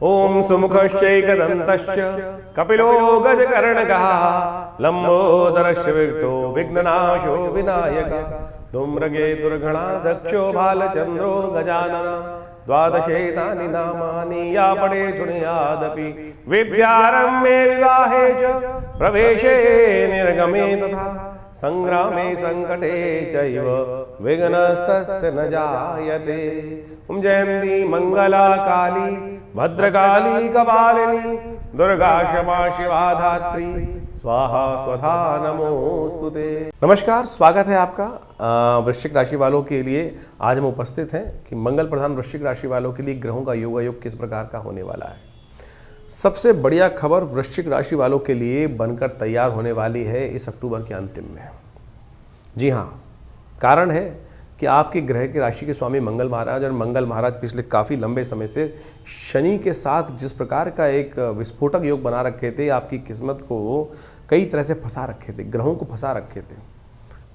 ओम सुमुखश्चैकदन्तश्च कपिलो गजकर्णकः लंबोदरश्च विघ्नो विघ्ननाशो विनायकः धूम्रकेतुर्गणाध्यक्षो भालचन्द्रो गजाननः द्वादशेतानि नामानि या पठे शृणुयादपि विद्यारम्भे विवाहे च प्रवेशे निर्गमे तथा संग्रामे संकटे चैव विघ्नस्तस्य न जायते। ओम जयंती मंगला काली भद्रकाली कपालिनी दुर्गा क्षमा शिवा धात्री स्वाहा स्वधा नमोस्तुते। नमस्कार, स्वागत है आपका वृश्चिक राशि वालों के लिए। आज हम उपस्थित हैं कि मंगल प्रधान वृश्चिक राशि वालों के लिए ग्रहों का योगायोग किस प्रकार का होने वाला है। सबसे बढ़िया खबर वृश्चिक राशि वालों के लिए बनकर तैयार होने वाली है इस अक्टूबर के अंतिम में। जी हाँ, कारण है कि आपके ग्रह के राशि के स्वामी मंगल महाराज और मंगल महाराज पिछले काफ़ी लंबे समय से शनि के साथ जिस प्रकार का एक विस्फोटक योग बना रखे थे, आपकी किस्मत को कई तरह से फंसा रखे थे, ग्रहों को फंसा रखे थे।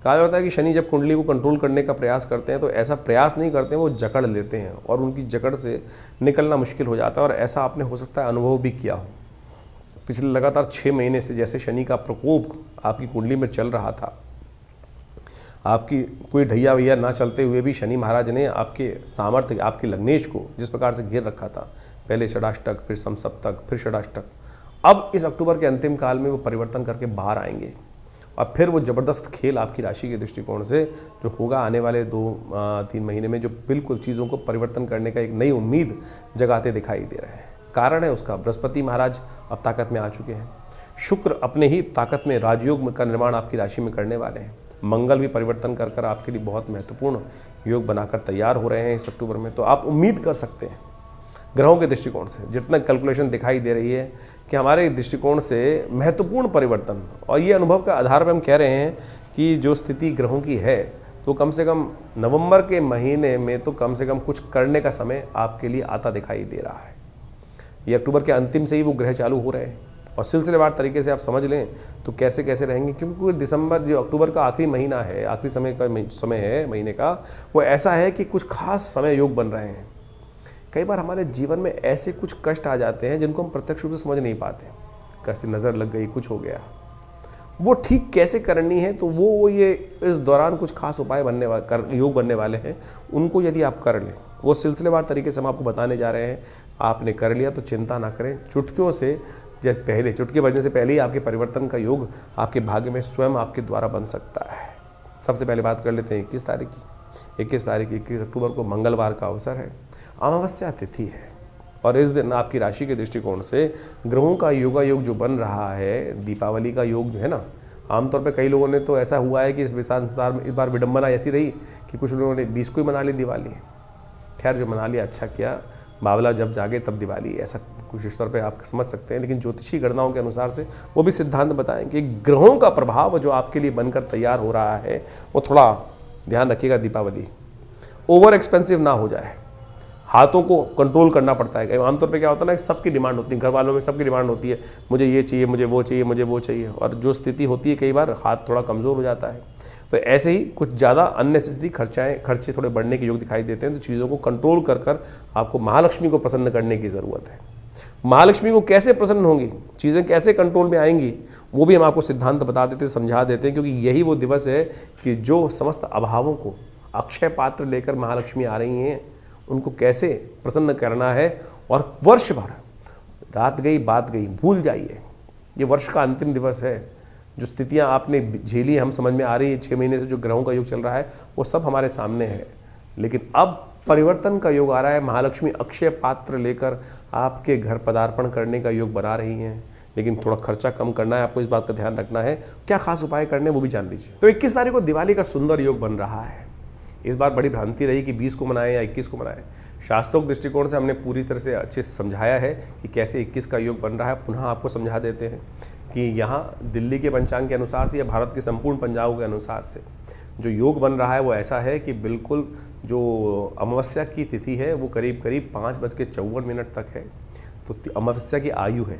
कहा जाता है कि शनि जब कुंडली को कंट्रोल करने का प्रयास करते हैं तो ऐसा प्रयास नहीं करते हैं, वो जकड़ लेते हैं और उनकी जकड़ से निकलना मुश्किल हो जाता है। और ऐसा आपने हो सकता है अनुभव भी किया हो। पिछले लगातार 6 महीने से जैसे शनि का प्रकोप आपकी कुंडली में चल रहा था, आपकी कोई ढैया भैया ना चलते हुए भी शनि महाराज ने आपके सामर्थ्य, आपके लग्नेश को जिस प्रकार से घेर रखा था, पहले षडाष्टक, फिर समसप्तक, फिर षडाष्टक, अब इस अक्टूबर के अंतिम काल में वो परिवर्तन करके बाहर आएंगे और फिर वो ज़बरदस्त खेल आपकी राशि के दृष्टिकोण से जो होगा आने वाले 2-3 महीने में, जो बिल्कुल चीज़ों को परिवर्तन करने का एक नई उम्मीद जगाते दिखाई दे रहे हैं। कारण है उसका बृहस्पति महाराज अब ताकत में आ चुके हैं। शुक्र अपने ही ताकत में राजयोग का निर्माण आपकी राशि में करने वाले हैं। मंगल भी परिवर्तन कर कर आपके लिए बहुत महत्वपूर्ण योग बनाकर तैयार हो रहे हैं इस अक्टूबर में। तो आप उम्मीद कर सकते हैं ग्रहों के दृष्टिकोण से जितना कैलकुलेशन दिखाई दे रही है कि हमारे दृष्टिकोण से महत्वपूर्ण परिवर्तन, और ये अनुभव का आधार पर हम कह रहे हैं कि जो स्थिति ग्रहों की है तो कम से कम नवंबर के महीने में तो कम से कम कुछ करने का समय आपके लिए आता दिखाई दे रहा है। ये अक्टूबर के अंतिम से ही वो ग्रह चालू हो रहे हैं और सिलसिलेवार तरीके से आप समझ लें तो कैसे कैसे रहेंगे, क्योंकि दिसंबर जो अक्टूबर का आखिरी महीना है, आखिरी समय है महीने का, वो ऐसा है कि कुछ खास समय योग बन रहे हैं। कई बार हमारे जीवन में ऐसे कुछ कष्ट आ जाते हैं जिनको हम प्रत्यक्ष रूप से समझ नहीं पाते। कैसे नज़र लग गई, कुछ हो गया, वो ठीक कैसे करनी है, तो वो ये इस दौरान कुछ खास उपाय योग बनने वाले हैं। उनको यदि आप कर लें, वो सिलसिलेवार तरीके से हम आपको बताने जा रहे हैं। आपने कर लिया तो चिंता ना करें, चुटकियों से चुटकी बजने से पहले ही आपके परिवर्तन का योग आपके भाग्य में स्वयं आपके द्वारा बन सकता है। सबसे पहले बात कर लेते हैं 21 तारीख की। 21 अक्टूबर को मंगलवार का अवसर है, अमावस्या तिथि है और इस दिन आपकी राशि के दृष्टिकोण से ग्रहों का योगायोग जो बन रहा है, दीपावली का योग जो है ना, आमतौर पे कई लोगों ने तो ऐसा हुआ है कि इस बार विडंबना ऐसी रही कि कुछ लोगों ने 20 को ही मना ली दिवाली। खैर, जो मना लिया अच्छा किया, बावला जब जागे तब दिवाली, ऐसा कुछ इस तौर पे आप समझ सकते हैं। लेकिन ज्योतिषी गणनाओं के अनुसार से वो भी सिद्धांत बताएं कि ग्रहों का प्रभाव जो आपके लिए बनकर तैयार हो रहा है वो थोड़ा ध्यान रखिएगा, दीपावली ओवर एक्सपेंसिव ना हो जाए। हाथों को कंट्रोल करना पड़ता है। आमतौर पे क्या होता है ना, सबकी डिमांड होती है, घर वालों में सबकी डिमांड होती है, मुझे ये चाहिए, मुझे वो चाहिए, मुझे वो चाहिए, और जो स्थिति होती है कई बार हाथ थोड़ा कमज़ोर हो जाता है। तो ऐसे ही कुछ ज़्यादा अननेसेसरी खर्चे थोड़े बढ़ने के योग दिखाई देते हैं। तो चीज़ों को कंट्रोल कर आपको महालक्ष्मी को प्रसन्न करने की ज़रूरत है। महालक्ष्मी को कैसे प्रसन्न होंगी, चीज़ें कैसे कंट्रोल में आएंगी, वो भी हम आपको सिद्धांत बता देते हैं, समझा देते हैं। क्योंकि यही वो दिवस है कि जो समस्त अभावों को अक्षय पात्र लेकर महालक्ष्मी आ रही हैं, उनको कैसे प्रसन्न करना है। और वर्ष भर रात गई बात गई भूल जाइए, ये वर्ष का अंतिम दिवस है। जो स्थितियां आपने झेली हम समझ में आ रही है, 6 महीने से जो ग्रहों का योग चल रहा है वो सब हमारे सामने है। लेकिन अब परिवर्तन का योग आ रहा है, महालक्ष्मी अक्षय पात्र लेकर आपके घर पदार्पण करने का योग बना रही हैं। लेकिन थोड़ा खर्चा कम करना है, आपको इस बात का ध्यान रखना है। क्या खास उपाय करने वो भी जान लीजिए। तो 21 तारीख को दिवाली का सुंदर योग बन रहा है। इस बार बड़ी भ्रांति रही कि 20 को मनाएं या 21 को मनाएं। शास्त्रोक्त दृष्टिकोण से हमने पूरी तरह से अच्छे से समझाया है कि कैसे 21 का योग बन रहा है। पुनः आपको समझा देते हैं कि यहाँ दिल्ली के पंचांग के अनुसार से या भारत के संपूर्ण पंचांगों के अनुसार से जो योग बन रहा है वो ऐसा है कि बिल्कुल जो अमावस्या की तिथि है वो करीब 5:54 तक है। तो अमावस्या की आयु है।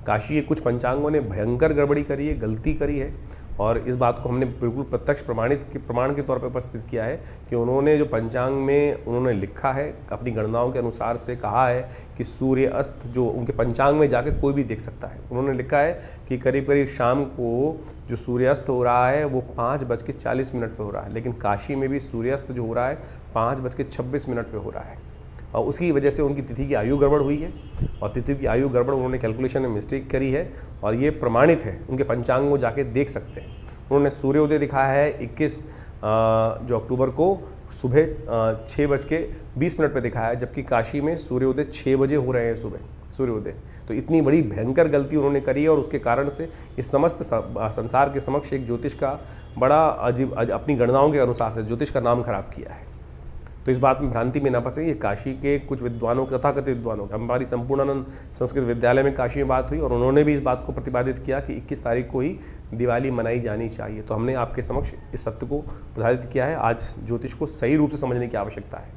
काशी के कुछ पंचांगों ने भयंकर गड़बड़ी करी है, गलती करी है, और इस बात को हमने बिल्कुल प्रत्यक्ष प्रमाण के तौर पर उपस्थित किया है कि उन्होंने जो पंचांग में उन्होंने लिखा है, अपनी गणनाओं के अनुसार से कहा है कि सूर्य अस्त जो उनके पंचांग में जाके कोई भी देख सकता है। उन्होंने लिखा है कि करीब करीब शाम को जो सूर्यास्त हो रहा है वो 5:40 पे हो रहा है, लेकिन काशी में भी सूर्यास्त जो हो रहा है 5:26 पे हो रहा है। और उसकी वजह से उनकी तिथि की आयु गड़बड़ हुई है, और तिथि की आयु गड़बड़ उन्होंने कैलकुलेशन में मिस्टेक करी है, और ये प्रमाणित है, उनके पंचांग में जाके देख सकते हैं। उन्होंने सूर्योदय दिखाया है 21 जो अक्टूबर को सुबह 6:20 पे दिखाया है, जबकि काशी में सूर्योदय 6 बजे हो रहे हैं सुबह सूर्योदय। तो इतनी बड़ी भयंकर गलती उन्होंने करी है, और उसके कारण से इस समस्त संसार के समक्ष एक ज्योतिष का बड़ा अजीब अपनी गणनाओं के अनुसार से ज्योतिष का नाम खराब किया है। तो इस बात में भ्रांति में ना फंसे। ये काशी के कुछ विद्वानों, तथाकथित विद्वानों, हमारी संपूर्णानंद संस्कृत विद्यालय में काशी में बात हुई, और उन्होंने भी इस बात को प्रतिपादित किया कि 21 तारीख को ही दिवाली मनाई जानी चाहिए। तो हमने आपके समक्ष इस सत्य को प्रतिपादित किया है। आज ज्योतिष को सही रूप से समझने की आवश्यकता है,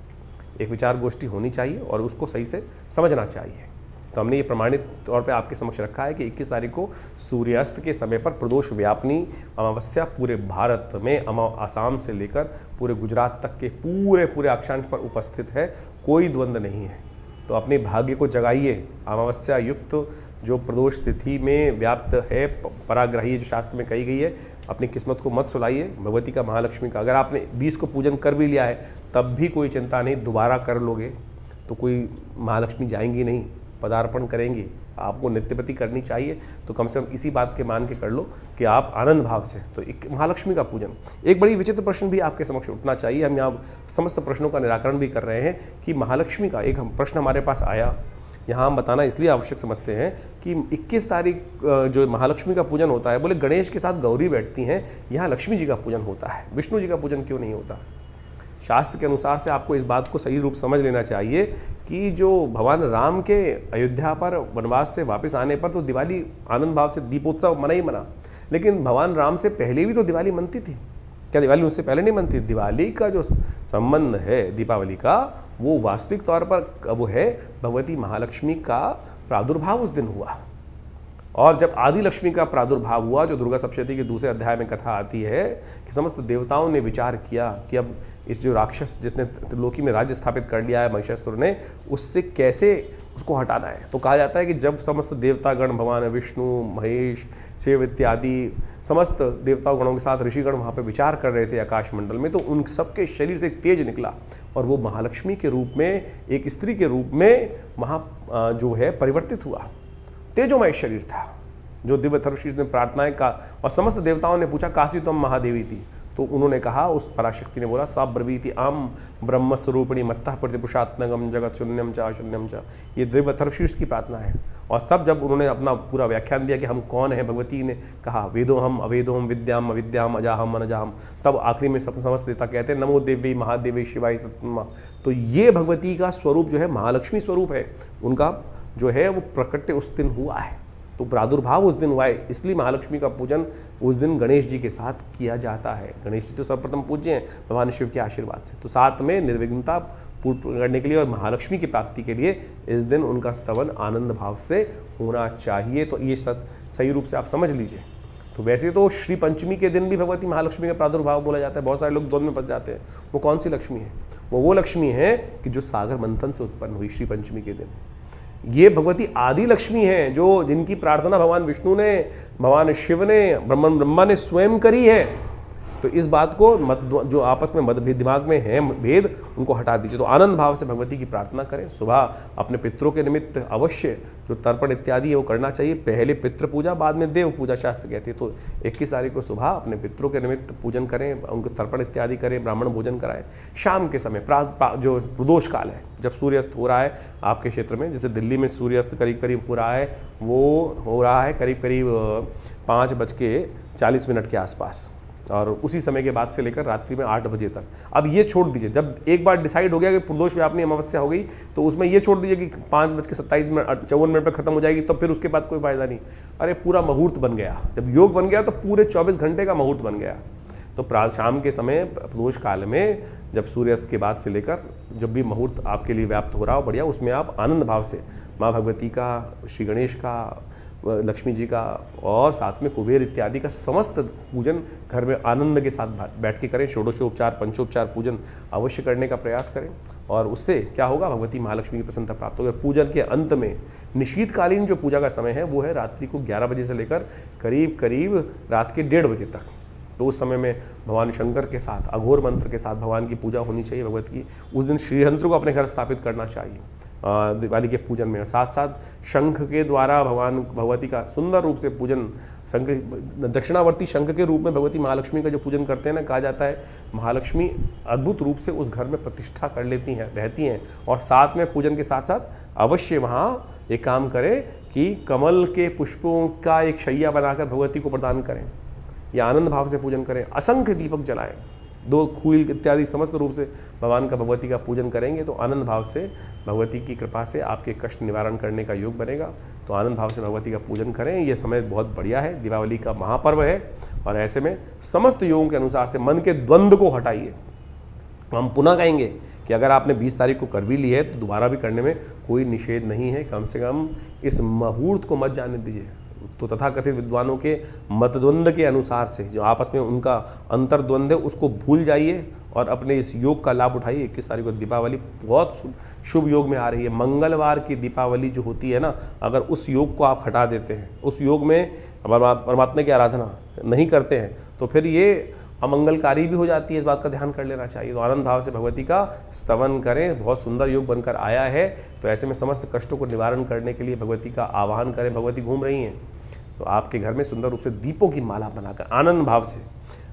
एक विचार गोष्ठी होनी चाहिए और उसको सही से समझना चाहिए। तो हमने ये प्रमाणित तौर पे आपके समक्ष रखा है कि 21 तारीख को सूर्यास्त के समय पर प्रदोष व्यापनी अमावस्या पूरे भारत में, आसाम से लेकर पूरे गुजरात तक के पूरे अक्षांश पर उपस्थित है, कोई द्वंद्व नहीं है। तो अपने भाग्य को जगाइए। अमावस्या युक्त जो प्रदोष तिथि में व्याप्त है, पराग्रही जो शास्त्र में कही गई है, अपनी किस्मत को मत सुलाइए भगवती का, महालक्ष्मी का। अगर आपने 20 को पूजन कर भी लिया है तब भी कोई चिंता नहीं, दोबारा कर लोगे तो कोई महालक्ष्मी जाएंगी नहीं, पदार्पण करेंगी। आपको नित्यपति करनी चाहिए, तो कम से कम इसी बात के मान के कर लो कि आप आनंद भाव से। तो एक महालक्ष्मी का पूजन, एक बड़ी विचित्र प्रश्न भी आपके समक्ष उठना चाहिए। हम यहाँ समस्त प्रश्नों का निराकरण भी कर रहे हैं कि महालक्ष्मी का एक प्रश्न हमारे पास आया, यहाँ हम बताना इसलिए आवश्यक समझते हैं कि 21 तारीख जो महालक्ष्मी का पूजन होता है, बोले गणेश के साथ गौरी बैठती हैं, यहाँ लक्ष्मी जी का पूजन होता है, विष्णु जी का पूजन क्यों नहीं होता? शास्त्र के अनुसार से आपको इस बात को सही रूप समझ लेना चाहिए कि जो भगवान राम के अयोध्या पर वनवास से वापस आने पर तो दिवाली आनंद भाव से दीपोत्सव मना ही मना, लेकिन भगवान राम से पहले भी तो दिवाली मनती थी। क्या दिवाली उससे पहले नहीं मनती? दिवाली का जो संबंध है दीपावली का, वो वास्तविक तौर पर वो है भगवती महालक्ष्मी का प्रादुर्भाव उस दिन हुआ। और जब आदि लक्ष्मी का प्रादुर्भाव हुआ, जो दुर्गा सप्तशती के दूसरे अध्याय में कथा आती है कि समस्त देवताओं ने विचार किया कि अब इस जो राक्षस जिसने त्रिलोकी में राज्य स्थापित कर लिया है महिषासुर ने, उससे कैसे उसको हटाना है। तो कहा जाता है कि जब समस्त देवतागण, भगवान विष्णु, महेश, शिव इत्यादि समस्त देवता गणों के साथ ऋषिगण वहाँ पे विचार कर रहे थे आकाश मंडल में, तो उन सबके शरीर से एक तेज निकला, और वो महालक्ष्मी के रूप में, एक स्त्री के रूप में वहाँ जो है परिवर्तित हुआ। तेजोमय शरीर था जो दिव्य धनुष ने प्रार्थनाएं का, और समस्त देवताओं ने पूछा काशी तुम महादेवी थी, तो उन्होंने कहा, उस पराशक्ति ने बोला सा ब्रवीति आम ब्रह्म स्वरूपिणी मत्तः प्रतिपुषात्मगम जगत शून्यम च अशून्यम च। ये दिव्य धनुष की प्रार्थना है। और सब जब उन्होंने अपना पूरा व्याख्यान दिया कि हम कौन है, भगवती ने कहा वेदो हम अवेदो हम विद्याम अविद्याम अजाहम अनजाहम, तब आखिरी में सब समस्त देवता कहते हैं नमो देवी महादेवी शिवाय सत्मा। तो ये भगवती का स्वरूप जो है महालक्ष्मी स्वरूप है, उनका जो है वो प्रकट उस दिन हुआ है, तो प्रादुर्भाव उस दिन हुआ है। इसलिए महालक्ष्मी का पूजन उस दिन गणेश जी के साथ किया जाता है। गणेश जी तो सर्वप्रथम पूज्य हैं भगवान शिव के आशीर्वाद से, तो साथ में निर्विघ्नता पूर्ण करने के लिए और महालक्ष्मी की प्राप्ति के लिए इस दिन उनका स्तवन आनंद भाव से होना चाहिए। तो ये सही रूप से आप समझ लीजिए। तो वैसे तो श्री पंचमी के दिन भी भगवती महालक्ष्मी का प्रादुर्भाव बोला जाता है। बहुत सारे लोग द्वंद्व में फंस जाते हैं। वो कौन सी लक्ष्मी है? वो लक्ष्मी है कि जो सागर मंथन से उत्पन्न हुई श्री पंचमी के दिन। ये भगवती आदि लक्ष्मी है, जो जिनकी प्रार्थना भगवान विष्णु ने, भगवान शिव ने, ब्रह्मा ने स्वयं करी है। तो इस बात को जो आपस में मतभेद दिमाग में है भेद, उनको हटा दीजिए। तो आनंद भाव से भगवती की प्रार्थना करें। सुबह अपने पितरों के निमित्त अवश्य जो तर्पण इत्यादि है वो करना चाहिए। पहले पितृ पूजा, बाद में देव पूजा शास्त्र कहते हैं। तो 21 तारीख को सुबह अपने पितरों के निमित्त पूजन करें, उनको तर्पण इत्यादि करें, ब्राह्मण भोजन कराएं। शाम के समय जो प्रदोष काल है, जब सूर्यास्त हो रहा है आपके क्षेत्र में, जैसे दिल्ली में सूर्यास्त करीब करीब हो रहा है, वो हो रहा है करीब करीब 5:40 के आसपास, और उसी समय के बाद से लेकर रात्रि में 8 बजे तक। अब ये छोड़ दीजिए, जब एक बार डिसाइड हो गया कि प्रदोष व्यापनी अमावस्या हो गई, तो उसमें ये छोड़ दीजिए कि 5:57 पर खत्म हो जाएगी, तो फिर उसके बाद कोई फायदा नहीं। अरे पूरा मुहूर्त बन गया, जब योग बन गया तो पूरे 24 घंटे का मुहूर्त बन गया। तो शाम के समय प्रदोष काल में, जब सूर्यास्त के बाद से लेकर जब भी मुहूर्त आपके लिए व्याप्त हो रहा हो बढ़िया, उसमें आप आनंद भाव से माँ भगवती का, श्री गणेश का, लक्ष्मी जी का और साथ में कुबेर इत्यादि का समस्त पूजन घर में आनंद के साथ बैठ के करें। षोडशोपचार पंचोपचार पूजन अवश्य करने का प्रयास करें और उससे क्या होगा, भगवती महालक्ष्मी की प्रसन्नता प्राप्त होगी। पूजन के अंत में निशीतकालीन जो पूजा का समय है वो है रात्रि को 11 बजे से लेकर करीब करीब रात के 1:30 बजे तक। तो उस समय में भगवान शंकर के साथ अघोर मंत्र के साथ भगवान की पूजा होनी चाहिए भगवत की। उस दिन श्रीयंत्र को अपने घर स्थापित करना चाहिए दिवाली के पूजन में। साथ साथ शंख के द्वारा भगवान भगवती का सुंदर रूप से पूजन, शंख दक्षिणावर्ती शंख के रूप में भगवती महालक्ष्मी का जो पूजन करते हैं ना, कहा जाता है महालक्ष्मी अद्भुत रूप से उस घर में प्रतिष्ठा कर लेती हैं, रहती हैं। और साथ में पूजन के साथ साथ अवश्य वहाँ एक काम करें कि कमल के पुष्पों का एक शैया बनाकर भगवती को प्रदान करें या आनंद भाव से पूजन करें। असंख्य दीपक जलाएं, 2 खूल इत्यादि समस्त रूप से भगवान का भगवती का पूजन करेंगे तो आनंद भाव से भगवती की कृपा से आपके कष्ट निवारण करने का योग बनेगा। तो आनंद भाव से भगवती का पूजन करें। ये समय बहुत बढ़िया है, दीपावली का महापर्व है और ऐसे में समस्त योगों के अनुसार से मन के द्वंद्व को हटाइए। हम पुनः कहेंगे कि अगर आपने 20 तारीख को कर भी ली है तो दोबारा भी करने में कोई निषेध नहीं है। कम से कम इस मुहूर्त को मत जाने दीजिए। तो तथाकथित विद्वानों के मतद्वंद के अनुसार से जो आपस में उनका अंतर्द्वंद है उसको भूल जाइए और अपने इस योग का लाभ उठाइए। 21 तारीख को दीपावली बहुत शुभ योग में आ रही है। मंगलवार की दीपावली जो होती है ना, अगर उस योग को आप हटा देते हैं, उस योग में परमात्मा की आराधना नहीं करते हैं तो फिर ये अमंगलकारी भी हो जाती है। इस बात का ध्यान कर लेना चाहिए। तो आनंद भाव से भगवती का स्तवन करें। बहुत सुंदर योग बनकर आया है। तो ऐसे में समस्त कष्टों को निवारण करने के लिए भगवती का आवाहन करें। भगवती घूम रही हैं तो आपके घर में सुंदर रूप से दीपों की माला बनाकर आनंद भाव से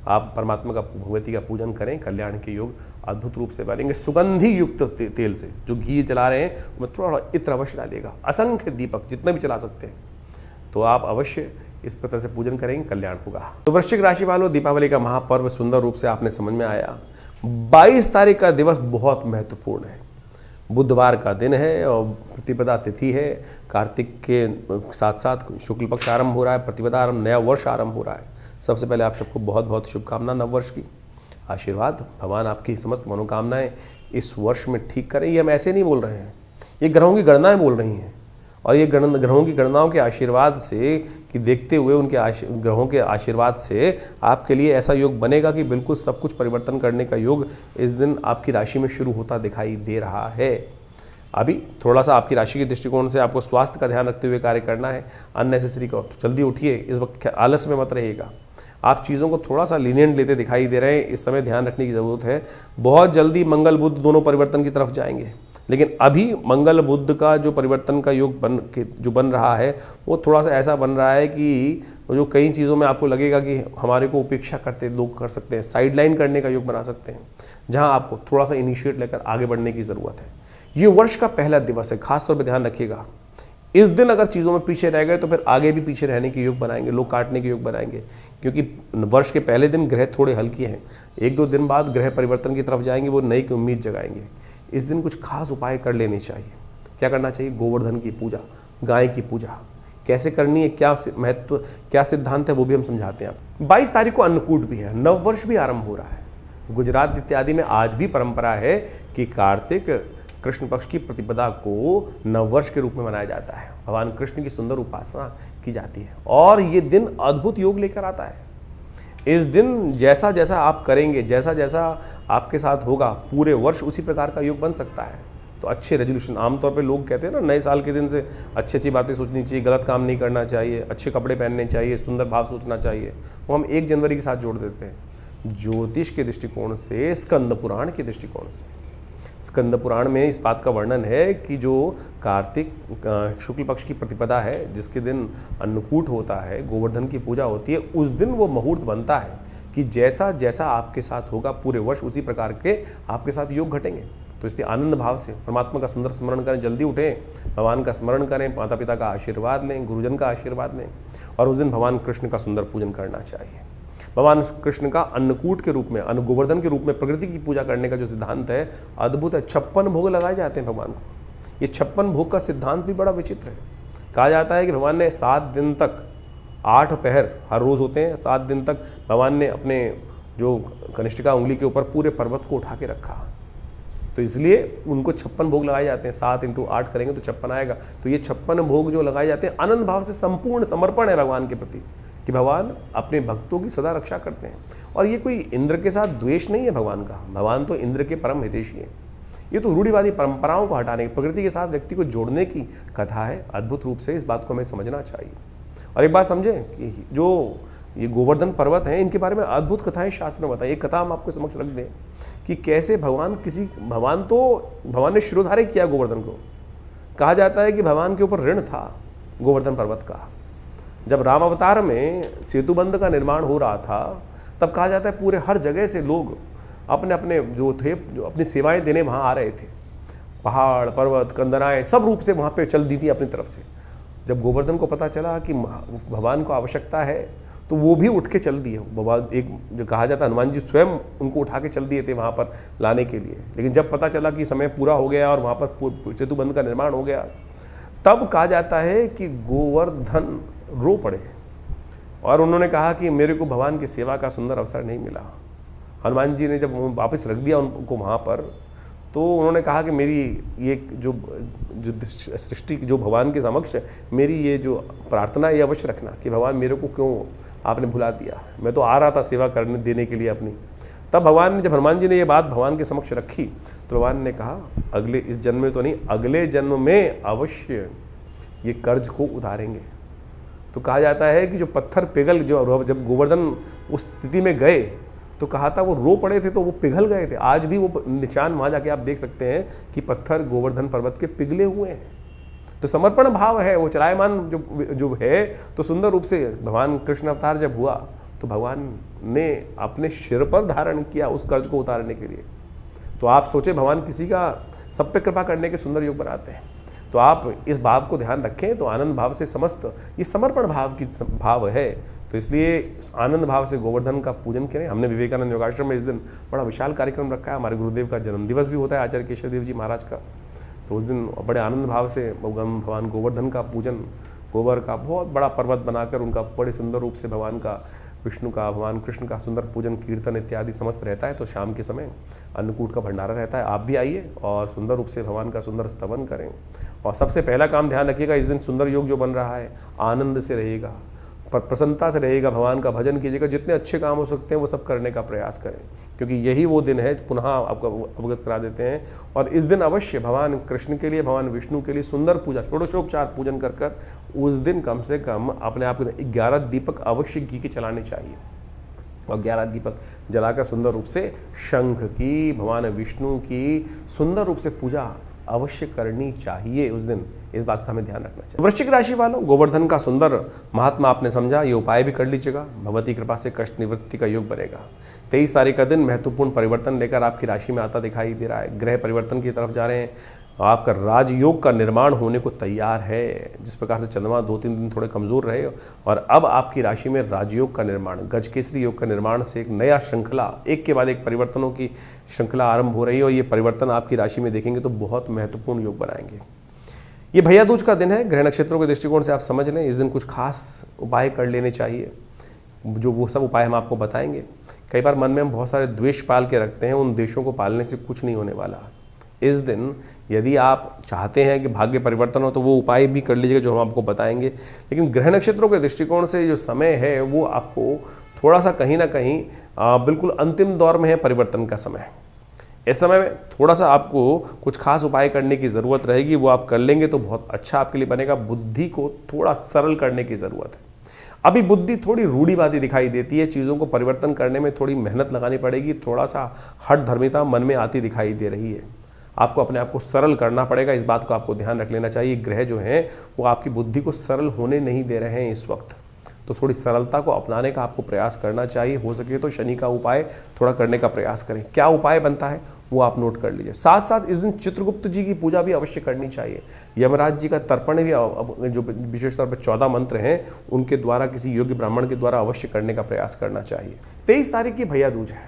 आप परमात्मा का भगवती का पूजन करें। कल्याण के योग अद्भुत रूप से बनेंगे। सुगंधी युक्त तेल से जो घी जला रहे हैं उसमें थोड़ा इत्र अवश्य डालिएगा। असंख्य दीपक जितने भी चला सकते हैं तो आप अवश्य इस प्रकार से पूजन करेंगे, कल्याण होगा। तो वृश्चिक राशि वालों, दीपावली का महापर्व सुंदर रूप से आपने समझ में आया। 22 तारीख का दिवस बहुत महत्वपूर्ण है। बुधवार का दिन है और प्रतिपदा तिथि है। कार्तिक के साथ साथ शुक्ल पक्ष आरंभ हो रहा है, प्रतिपदा आरंभ, नया वर्ष आरंभ हो रहा है। सबसे पहले आप सबको बहुत बहुत शुभकामना नववर्ष की। आशीर्वाद भगवान आपकी समस्त मनोकामनाएं इस वर्ष में ठीक करें। ये हम ऐसे नहीं बोल रहे हैं, ये ग्रहों की गणनाएं बोल रही हैं और ये ग्रहों की गणनाओं के आशीर्वाद से कि देखते हुए उनके ग्रहों के आशीर्वाद से आपके लिए ऐसा योग बनेगा कि बिल्कुल सब कुछ परिवर्तन करने का योग इस दिन आपकी राशि में शुरू होता दिखाई दे रहा है। अभी थोड़ा सा आपकी राशि के दृष्टिकोण से आपको स्वास्थ्य का ध्यान रखते हुए कार्य करना है। अननेसेसरी का जल्दी उठिए, इस वक्त आलस में मत रहिएगा। आप चीज़ों को थोड़ा सा लीनियंट लेते दिखाई दे रहे हैं, इस समय ध्यान रखने की ज़रूरत है। बहुत जल्दी मंगल बुध दोनों परिवर्तन की तरफ जाएंगे, लेकिन अभी मंगल बुध का जो परिवर्तन का योग बन रहा है वो थोड़ा सा ऐसा बन रहा है कि जो कई चीज़ों में आपको लगेगा कि हमारे को उपेक्षा करते लोग कर सकते हैं, साइडलाइन करने का योग बना सकते हैं, जहां आपको थोड़ा सा इनिशिएट लेकर आगे बढ़ने की ज़रूरत है। ये वर्ष का पहला दिवस है, खासतौर पर ध्यान रखिएगा। इस दिन अगर चीज़ों में पीछे रह गए तो फिर आगे भी पीछे रहने के योग बनाएंगे, लोग काटने के योग बनाएंगे, क्योंकि वर्ष के पहले दिन ग्रह थोड़े हल्के हैं। 1-2 दिन बाद ग्रह परिवर्तन की तरफ जाएंगे, वो नई की उम्मीद जगाएंगे। इस दिन कुछ खास उपाय कर लेने चाहिए। क्या करना चाहिए? गोवर्धन की पूजा, गाय की पूजा कैसे करनी है, क्या महत्व, क्या सिद्धांत है, वो भी हम समझाते हैं। 22 तारीख को अन्नकूट भी है, नववर्ष भी आरंभ हो रहा है। गुजरात इत्यादि में आज भी परंपरा है कि कार्तिक कृष्ण पक्ष की प्रतिपदा को नववर्ष के रूप में मनाया जाता है। भगवान कृष्ण की सुंदर उपासना की जाती है और ये दिन अद्भुत योग लेकर आता है। इस दिन जैसा जैसा आप करेंगे, जैसा जैसा आपके साथ होगा, पूरे वर्ष उसी प्रकार का योग बन सकता है। तो अच्छे रेजोल्यूशन, आमतौर पे लोग कहते हैं ना, नए साल के दिन से अच्छी अच्छी बातें सोचनी चाहिए, गलत काम नहीं करना चाहिए, अच्छे कपड़े पहनने चाहिए, सुंदर भाव सोचना चाहिए, वो हम 1 जनवरी के साथ जोड़ देते हैं। ज्योतिष के दृष्टिकोण से, स्कंद पुराण के दृष्टिकोण से, स्कंद पुराण में इस बात का वर्णन है कि जो कार्तिक शुक्ल पक्ष की प्रतिपदा है, जिसके दिन अन्नकूट होता है, गोवर्धन की पूजा होती है, उस दिन वो मुहूर्त बनता है कि जैसा जैसा आपके साथ होगा पूरे वर्ष उसी प्रकार के आपके साथ योग घटेंगे। तो इसलिए आनंद भाव से परमात्मा का सुंदर स्मरण करें, जल्दी उठें, भगवान का स्मरण करें, माता पिता का आशीर्वाद लें, गुरुजन का आशीर्वाद लें और उस दिन भगवान कृष्ण का सुंदर पूजन करना चाहिए। भगवान कृष्ण का अन्नकूट के रूप में, अन्न गोवर्धन के रूप में प्रकृति की पूजा करने का जो सिद्धांत है अद्भुत है। 56 भोग लगाए जाते हैं भगवान को। ये 56 भोग का सिद्धांत भी बड़ा विचित्र है। कहा जाता है कि भगवान ने 7 दिन तक, 8 पहर हर रोज होते हैं, 7 दिन तक भगवान ने अपने जो कनिष्ठिका उंगली के ऊपर पूरे पर्वत को उठा के रखा। तो इसलिए उनको 56 भोग लगाए जाते हैं। 7 × 8 करेंगे तो 56 आएगा। तो ये 56 भोग जो लगाए जाते हैं आनंद भाव से संपूर्ण समर्पण है भगवान के प्रति, कि भगवान अपने भक्तों की सदा रक्षा करते हैं। और ये कोई इंद्र के साथ द्वेष नहीं है भगवान का, भगवान तो इंद्र के परम हितैषी हैं। ये तो रूढ़िवादी परंपराओं को हटाने, प्रकृति के साथ व्यक्ति को जोड़ने की कथा है। अद्भुत रूप से इस बात को हमें समझना चाहिए। और एक बात समझें कि जो ये गोवर्धन पर्वत हैं, इनके बारे में अद्भुत कथाएं शास्त्र में बताएं। एक कथा हम आपको समक्ष रख दें कि कैसे भगवान ने शिरोधार्य किया गोवर्धन को। कहा जाता है कि भगवान के ऊपर ऋण था गोवर्धन पर्वत का। जब राम अवतार में सेतुबंध का निर्माण हो रहा था, तब कहा जाता है पूरे हर जगह से लोग अपने अपने जो अपनी सेवाएं देने वहाँ आ रहे थे। पहाड़, पर्वत, कंदराएं सब रूप से वहाँ पे चल दी थी अपनी तरफ से। जब गोवर्धन को पता चला कि भगवान को आवश्यकता है, तो वो भी उठ के चल दिए। भगवान एक जो कहा जाता है हनुमान जी स्वयं उनको उठा के चल दिए थे वहाँ पर लाने के लिए। लेकिन जब पता चला कि समय पूरा हो गया और वहाँ पर सेतुबंध का निर्माण हो गया, तब कहा जाता है कि गोवर्धन रो पड़े और उन्होंने कहा कि मेरे को भगवान की सेवा का सुंदर अवसर नहीं मिला। हनुमान जी ने जब वापस रख दिया उनको वहाँ पर, तो उन्होंने कहा कि मेरी ये जो सृष्टि जो भगवान के समक्ष मेरी ये जो प्रार्थना ये अवश्य रखना कि भगवान मेरे को क्यों आपने भुला दिया, मैं तो आ रहा था सेवा करने देने के लिए अपनी। तब भगवान ने, जब हनुमान जी ने ये बात भगवान के समक्ष रखी, तो भगवान ने कहा अगले इस जन्म में तो नहीं, अगले जन्म में अवश्य ये कर्ज को उतारेंगे। तो कहा जाता है कि जो पत्थर पिघल, जो जब गोवर्धन उस स्थिति में गए तो कहा था वो रो पड़े थे तो वो पिघल गए थे। आज भी वो निशान वहाँ जाके आप देख सकते हैं कि पत्थर गोवर्धन पर्वत के पिघले हुए हैं। तो समर्पण भाव है वो चलायमान जो है। तो सुंदर रूप से भगवान कृष्ण अवतार जब हुआ तो भगवान ने अपने सिर पर धारण किया उस कर्ज को उतारने के लिए। तो आप सोचे भगवान किसी का सब पे कृपा करने के सुंदर योग बनाते हैं। तो आप इस भाव को ध्यान रखें। तो आनंद भाव से समस्त ये समर्पण भाव की भाव है। तो इसलिए आनंद भाव से गोवर्धन का पूजन करें। हमने विवेकानंद योगाश्रम में इस दिन बड़ा विशाल कार्यक्रम रखा है। हमारे गुरुदेव का जन्मदिवस भी होता है, आचार्य केशव देव जी महाराज का। तो उस दिन बड़े आनंद भाव से भगवान गोवर्धन का पूजन, गोबर का बहुत बड़ा पर्वत बनाकर उनका बड़े सुंदर रूप से भगवान का, विष्णु का, भगवान कृष्ण का सुंदर पूजन, कीर्तन इत्यादि समस्त रहता है। तो शाम के समय अन्नकूट का भंडारा रहता है। आप भी आइए और सुंदर रूप से भगवान का सुंदर स्तवन करें। और सबसे पहला काम ध्यान रखिएगा, इस दिन सुंदर योग जो बन रहा है आनंद से रहेगा, प्रसन्नता से रहेगा, भगवान का भजन कीजिएगा। जितने अच्छे काम हो सकते हैं वो सब करने का प्रयास करें, क्योंकि यही वो दिन है। पुनः आपको अवगत करा देते हैं। और इस दिन अवश्य भगवान कृष्ण के लिए, भगवान विष्णु के लिए सुंदर पूजा, षोडशोपचार पूजन कर उस दिन कम से कम अपने आप को 11 दीपक अवश्य घी के चलाने चाहिए। और 11 दीपक जलाकर सुंदर रूप से शंख की, भगवान विष्णु की सुंदर रूप से पूजा अवश्य करनी चाहिए उस दिन। इस बात का हमें ध्यान रखना चाहिए। वृश्चिक राशि वालों, गोवर्धन का सुंदर महात्मा आपने समझा, ये उपाय भी कर लीजिएगा। भगवती कृपा से कष्ट निवृत्ति का योग बनेगा। 23 तारीख का दिन महत्वपूर्ण परिवर्तन लेकर आपकी राशि में आता दिखाई दे रहा है। ग्रह परिवर्तन की तरफ जा रहे हैं। आपका राजयोग का निर्माण होने को तैयार है। जिस प्रकार से चंद्रमा 2-3 दिन थोड़े कमजोर रहे और अब आपकी राशि में राजयोग का निर्माण, गजकेसरी योग का निर्माण से एक नया श्रृंखला, एक के बाद एक परिवर्तनों की श्रृंखला आरंभ हो रही है। और ये परिवर्तन आपकी राशि में देखेंगे तो बहुत महत्वपूर्ण योग बनाएंगे। ये भैया दूज का दिन है। ग्रह नक्षत्रों के दृष्टिकोण से आप समझ लें, इस दिन कुछ खास उपाय कर लेने चाहिए। जो वो सब उपाय हम आपको बताएंगे। कई बार मन में हम बहुत सारे द्वेष पाल के रखते हैं, उन द्वेषों को पालने से कुछ नहीं होने वाला। इस दिन यदि आप चाहते हैं कि भाग्य परिवर्तन हो तो वो उपाय भी कर लीजिएगा जो हम आपको बताएंगे। लेकिन ग्रह नक्षत्रों के दृष्टिकोण से जो समय है वो आपको थोड़ा सा कहीं ना कहीं बिल्कुल अंतिम दौर में है परिवर्तन का समय। इस समय में थोड़ा सा आपको कुछ खास उपाय करने की ज़रूरत रहेगी। वो आप कर लेंगे तो बहुत अच्छा आपके लिए बनेगा। बुद्धि को थोड़ा सरल करने की ज़रूरत है। अभी बुद्धि थोड़ी रूढ़िवादी दिखाई देती है। चीज़ों को परिवर्तन करने में थोड़ी मेहनत लगानी पड़ेगी। थोड़ा सा हठ धर्मिता मन में आती दिखाई दे रही है। आपको अपने आप को सरल करना पड़ेगा। इस बात को आपको ध्यान रख लेना चाहिए। ग्रह जो हैं वो आपकी बुद्धि को सरल होने नहीं दे रहे हैं इस वक्त। तो थोड़ी सरलता को अपनाने का आपको प्रयास करना चाहिए। हो सके तो शनि का उपाय थोड़ा करने का प्रयास करें। क्या उपाय बनता है वो आप नोट कर लीजिए। साथ साथ इस दिन चित्रगुप्त जी की पूजा भी अवश्य करनी चाहिए। यमराज जी का तर्पण भी जो विशेष तौर पर 14 मंत्र हैं उनके द्वारा, किसी योग्य ब्राह्मण के द्वारा अवश्य करने का प्रयास करना चाहिए। 23 तारीख की भैया दूज है।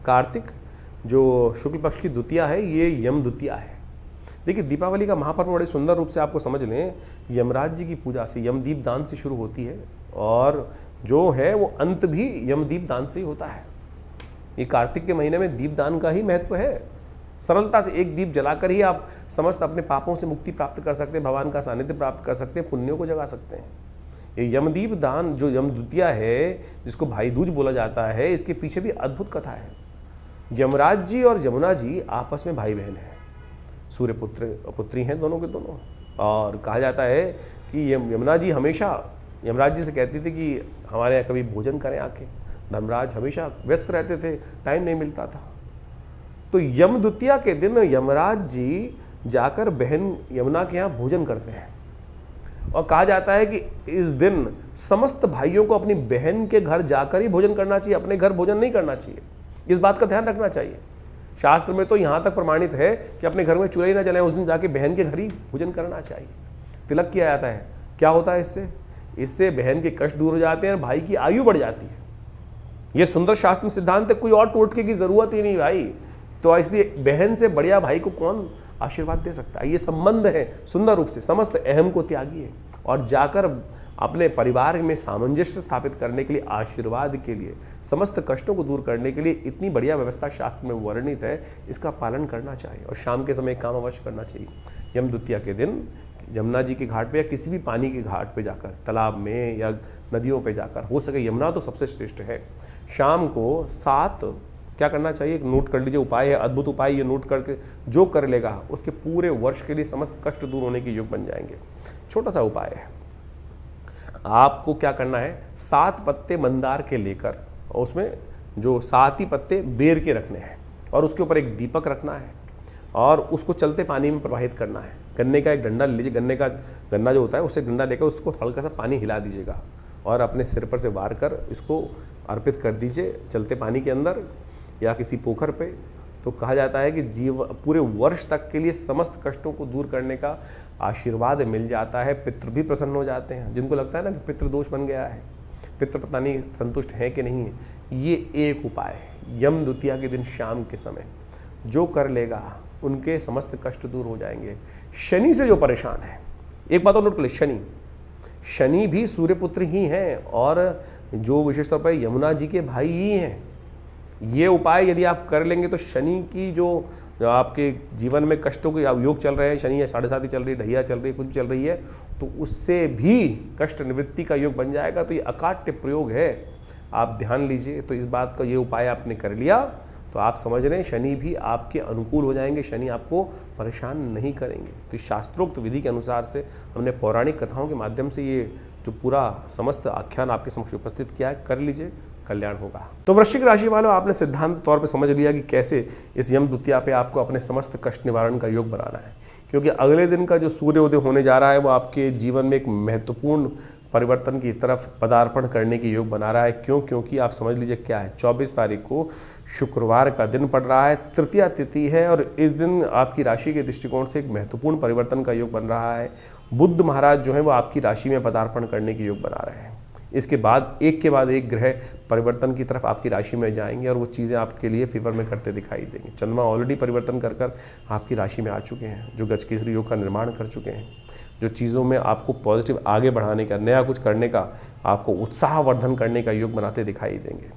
कार्तिक जो शुक्ल पक्ष की द्वितीया है, ये यम द्वितीया है। देखिए, दीपावली का महापर्व बड़े सुंदर रूप से आपको समझ लें, यमराज जी की पूजा से, यमदीप दान से शुरू होती है और जो है वो अंत भी यमदीप दान से ही होता है। ये कार्तिक के महीने में दीपदान का ही महत्व है। सरलता से एक दीप जलाकर ही आप समस्त अपने पापों से मुक्ति प्राप्त कर सकते हैं, भगवान का सानिध्य प्राप्त कर सकते हैं, पुण्यों को जगा सकते हैं। ये यमदीप दान जो यम द्वितीया है, जिसको भाई दूज बोला जाता है, इसके पीछे भी अद्भुत कथा है। यमराज जी और यमुना जी आपस में भाई बहन हैं, सूर्य पुत्र पुत्री हैं दोनों के दोनों। और कहा जाता है कि यमुना जी हमेशा यमराज जी से कहती थी कि हमारे यहाँ कभी भोजन करें आके। धर्मराज हमेशा व्यस्त रहते थे, टाइम नहीं मिलता था। तो यम द्वितीया के दिन यमराज जी जाकर बहन यमुना के यहाँ भोजन करते हैं। और कहा जाता है कि इस दिन समस्त भाइयों को अपनी बहन के घर जाकर ही भोजन करना चाहिए, अपने घर भोजन नहीं करना चाहिए। इस बात का ध्यान रखना चाहिए। शास्त्र में तो यहाँ तक प्रमाणित है कि अपने घर में चूल्हा ही ना जलाएं, उस दिन जाके बहन के घर ही भोजन करना चाहिए। तिलक किया जाता है। क्या होता है इससे? इससे बहन के कष्ट दूर हो जाते हैं और भाई की आयु बढ़ जाती है। ये सुंदर शास्त्र में सिद्धांत है, कोई और टोटके की जरूरत ही नहीं भाई। तो इसलिए बहन से बढ़िया भाई को कौन आशीर्वाद दे सकता है? ये संबंध है सुंदर रूप से, समस्त अहम को त्यागिए और जाकर अपने परिवार में सामंजस्य स्थापित करने के लिए, आशीर्वाद के लिए, समस्त कष्टों को दूर करने के लिए इतनी बढ़िया व्यवस्था शास्त्र में वर्णित है, इसका पालन करना चाहिए। और शाम के समय काम अवश्य करना चाहिए। यम द्वितीया के दिन यमुना जी के घाट पे या किसी भी पानी के घाट पे जाकर, तालाब में या नदियों पे जाकर, हो सके यमुना तो सबसे श्रेष्ठ है, शाम को 7 क्या करना चाहिए, एक नोट कर लीजिए, उपाय है, अद्भुत उपाय। ये नोट करके जो कर लेगा उसके पूरे वर्ष के लिए समस्त कष्ट दूर होने के योग बन जाएंगे। छोटा सा उपाय है। आपको क्या करना है, 7 पत्ते मंदार के लेकर उसमें जो 7 ही पत्ते बेर के रखने हैं और उसके ऊपर एक दीपक रखना है और उसको चलते पानी में प्रवाहित करना है। गन्ने का एक डंडा लीजिए, गन्ना जो होता है उससे डंडा लेकर उसको हल्का सा पानी हिला दीजिएगा और अपने सिर पर से वार कर इसको अर्पित कर दीजिए चलते पानी के अंदर या किसी पोखर पे। तो कहा जाता है कि पूरे वर्ष तक के लिए समस्त कष्टों को दूर करने का आशीर्वाद मिल जाता है। पितृ भी प्रसन्न हो जाते हैं। जिनको लगता है ना कि पितृ दोष बन गया है, पितृ पता नहीं संतुष्ट है कि नहीं है, ये एक उपाय है। यम द्वितीया के दिन शाम के समय जो कर लेगा उनके समस्त कष्ट दूर हो जाएंगे। शनि से जो परेशान है, एक बात और नोट कर ले, शनि भी सूर्यपुत्र ही हैं और जो विशेष तौर पर यमुना जी के भाई ही हैं। ये उपाय यदि आप कर लेंगे तो शनि की जो आपके जीवन में कष्टों के योग चल रहे हैं, शनि या 7.5 चल रही है, ढैया चल रही है, कुछ भी चल रही है, तो उससे भी कष्ट निवृत्ति का योग बन जाएगा। तो ये अकाट्य प्रयोग है, आप ध्यान लीजिए। तो इस बात का ये उपाय आपने कर लिया तो आप समझ रहे हैं शनि भी आपके अनुकूल हो जाएंगे, शनि आपको परेशान नहीं करेंगे। तो शास्त्रोक्त विधि के अनुसार से हमने पौराणिक कथाओं के माध्यम से ये जो पूरा समस्त आख्यान आपके समक्ष उपस्थित किया है, कर लीजिए, कल्याण होगा। तो वृश्चिक राशि वालों, आपने सिद्धांत तौर पे समझ लिया कि कैसे इस यम द्वितीया पे आपको अपने समस्त कष्ट निवारण का योग बनाना है, क्योंकि अगले दिन का जो सूर्योदय होने जा रहा है वो आपके जीवन में एक महत्वपूर्ण परिवर्तन की तरफ पदार्पण करने की योग बना रहा है। क्योंकि आप समझ लीजिए क्या है, 24 तारीख को शुक्रवार का दिन पड़ रहा है, तृतीया तिथि है और इस दिन आपकी राशि के दृष्टिकोण से एक महत्वपूर्ण परिवर्तन का योग बन रहा है। बुध महाराज जो है वो आपकी राशि में पदार्पण करने की योग बना रहे हैं। इसके बाद एक के बाद एक ग्रह परिवर्तन की तरफ आपकी राशि में जाएंगे और वो चीज़ें आपके लिए फेवर में करते दिखाई देंगे। चंद्रमा ऑलरेडी परिवर्तन कर आपकी राशि में आ चुके हैं, जो गजकेसरी योग का निर्माण कर चुके हैं, जो चीज़ों में आपको पॉजिटिव आगे बढ़ाने का, नया कुछ करने का, आपको उत्साहवर्धन करने का योग बनाते दिखाई देंगे।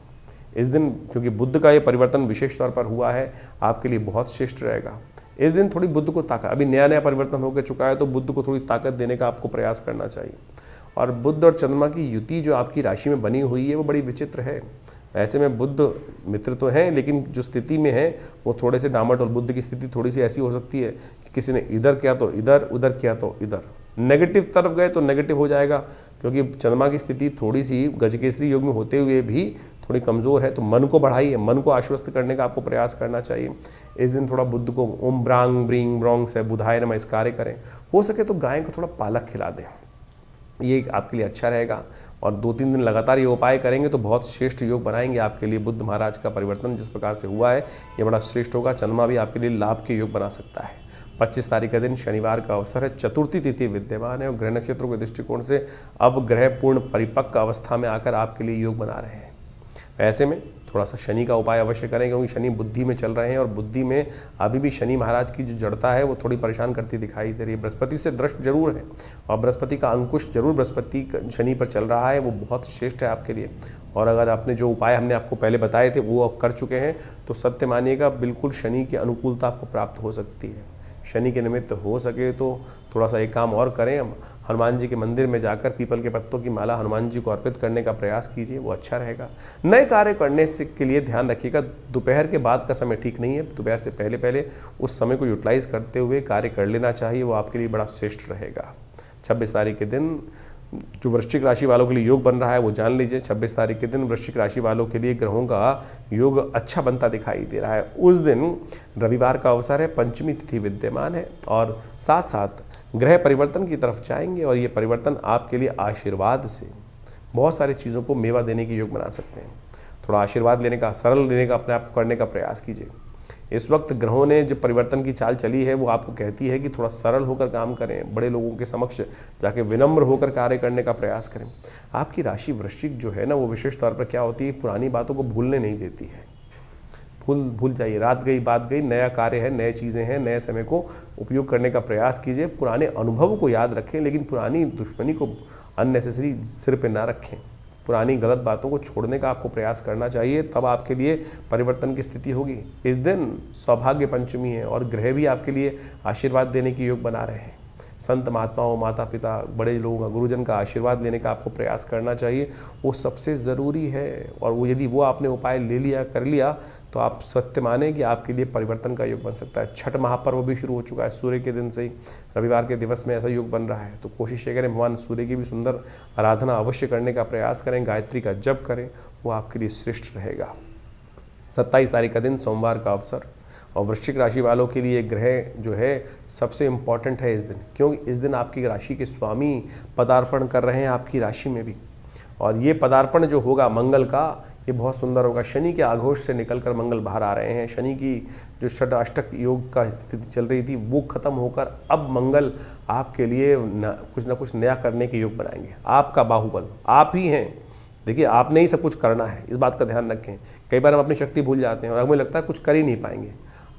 इस दिन क्योंकि बुध का ये परिवर्तन विशेष तौर पर हुआ है, आपके लिए बहुत श्रेष्ठ रहेगा। इस दिन थोड़ी बुध को ताकत, अभी नया परिवर्तन होकर चुका है तो बुध को थोड़ी ताकत देने का आपको प्रयास करना चाहिए। और बुध और चंद्रमा की युति जो आपकी राशि में बनी हुई है वो बड़ी विचित्र है। ऐसे में बुध मित्र तो हैं, लेकिन जो स्थिति में है वो थोड़े से डामाडोल। बुध की स्थिति थोड़ी सी ऐसी हो सकती है कि किसी ने इधर किया तो इधर, उधर किया तो इधर, नेगेटिव तरफ गए तो नेगेटिव हो जाएगा। क्योंकि चंद्रमा की स्थिति थोड़ी सी गजकेसरी योग में होते हुए भी थोड़ी कमज़ोर है, तो मन को बढ़ाइए, मन को आश्वस्त करने का आपको प्रयास करना चाहिए। इस दिन थोड़ा बुध को ओम ब्रांग ब्रींग ब्रोंग से बुधाय नमः इस कार्य करें। हो सके तो गाय को थोड़ा पालक खिला दें, ये आपके लिए अच्छा रहेगा। और 2-3 दिन लगातार ये उपाय करेंगे तो बहुत श्रेष्ठ योग बनाएंगे आपके लिए। बुध महाराज का परिवर्तन जिस प्रकार से हुआ है ये बड़ा श्रेष्ठ होगा। चंद्रमा भी आपके लिए लाभ के योग बना सकता है। 25 तारीख का दिन शनिवार का अवसर है, चतुर्थी तिथि विद्यमान है और ग्रह नक्षत्रों के दृष्टिकोण से अब ग्रह पूर्ण परिपक्व अवस्था में आकर आपके लिए योग बना रहे हैं। ऐसे में थोड़ा सा शनि का उपाय अवश्य करें, क्योंकि शनि बुद्धि में चल रहे हैं और बुद्धि में अभी भी शनि महाराज की जो जड़ता है वो थोड़ी परेशान करती दिखाई दे रही है। बृहस्पति से दृष्ट जरूर है और बृहस्पति का अंकुश जरूर बृहस्पति शनि पर चल रहा है, वो बहुत श्रेष्ठ है आपके लिए। और अगर आपने जो उपाय हमने आपको पहले बताए थे वो आप कर चुके हैं तो सत्य मानिएगा बिल्कुल शनि की अनुकूलता आपको प्राप्त हो सकती है। शनि के निमित्त हो सके तो थोड़ा सा एक काम और करें, हनुमान जी के मंदिर में जाकर पीपल के पत्तों की माला हनुमान जी को अर्पित करने का प्रयास कीजिए, वो अच्छा रहेगा। नए कार्य करने से के लिए ध्यान रखिएगा, दोपहर के बाद का समय ठीक नहीं है, दोपहर से पहले पहले उस समय को यूटिलाइज करते हुए कार्य कर लेना चाहिए, वो आपके लिए बड़ा श्रेष्ठ रहेगा। 26 तारीख के दिन जो वृश्चिक राशि वालों के लिए योग बन रहा है वो जान लीजिए। 26 तारीख के दिन वृश्चिक राशि वालों के लिए ग्रहों का योग अच्छा बनता दिखाई दे रहा है। उस दिन रविवार का अवसर है, पंचमी तिथि विद्यमान है और साथ साथ ग्रह परिवर्तन की तरफ जाएंगे और ये परिवर्तन आपके लिए आशीर्वाद से बहुत सारी चीज़ों को मेवा देने के योग बना सकते हैं। थोड़ा आशीर्वाद लेने का, सरल लेने का, अपने आप को करने का प्रयास कीजिए। इस वक्त ग्रहों ने जो परिवर्तन की चाल चली है वो आपको कहती है कि थोड़ा सरल होकर काम करें, बड़े लोगों के समक्ष जाके विनम्र होकर कार्य करने का प्रयास करें। आपकी राशि वृश्चिक जो है ना वो विशेष तौर पर क्या होती है, पुरानी बातों को भूलने नहीं देती है। भूल जाइए, रात गई बात गई, नया कार्य है, नए चीज़ें हैं, नए समय को उपयोग करने का प्रयास कीजिए। पुराने अनुभव को याद रखें लेकिन पुरानी दुश्मनी को अननेसेसरी सिर पे ना रखें। पुरानी गलत बातों को छोड़ने का आपको प्रयास करना चाहिए, तब आपके लिए परिवर्तन की स्थिति होगी। इस दिन सौभाग्य पंचमी है और ग्रह भी आपके लिए आशीर्वाद देने की योग बना रहे हैं। संत महात्माओं, माता पिता, बड़े लोगों का, गुरुजन का आशीर्वाद लेने का आपको प्रयास करना चाहिए, वो सबसे ज़रूरी है। और वो यदि वो आपने उपाय ले लिया, कर लिया, तो आप सत्य माने कि आपके लिए परिवर्तन का योग बन सकता है। छठ महापर्व भी शुरू हो चुका है, सूर्य के दिन से ही रविवार के दिवस में ऐसा योग बन रहा है, तो कोशिश ये करें भगवान सूर्य की भी सुंदर आराधना अवश्य करने का प्रयास करें, गायत्री का जप करें, वो आपके लिए श्रेष्ठ रहेगा। 27 तारीख का दिन सोमवार का अवसर और वृश्चिक राशि वालों के लिए ग्रह जो है सबसे इम्पॉर्टेंट है इस दिन, क्योंकि इस दिन आपकी राशि के स्वामी पदार्पण कर रहे हैं आपकी राशि में भी। और ये पदार्पण जो होगा मंगल का, ये बहुत सुंदर होगा। शनि के आघोष से निकलकर मंगल बाहर आ रहे हैं। शनि की जो षडाष्टक योग का स्थिति चल रही थी वो खत्म होकर अब मंगल आपके लिए कुछ ना कुछ नया करने के योग बनाएंगे। आपका बाहुबल आप ही हैं। देखिए, आपने ही सब कुछ करना है, इस बात का ध्यान रखें। कई बार हम अपनी शक्ति भूल जाते हैं और हमें लगता है कुछ कर ही नहीं पाएंगे।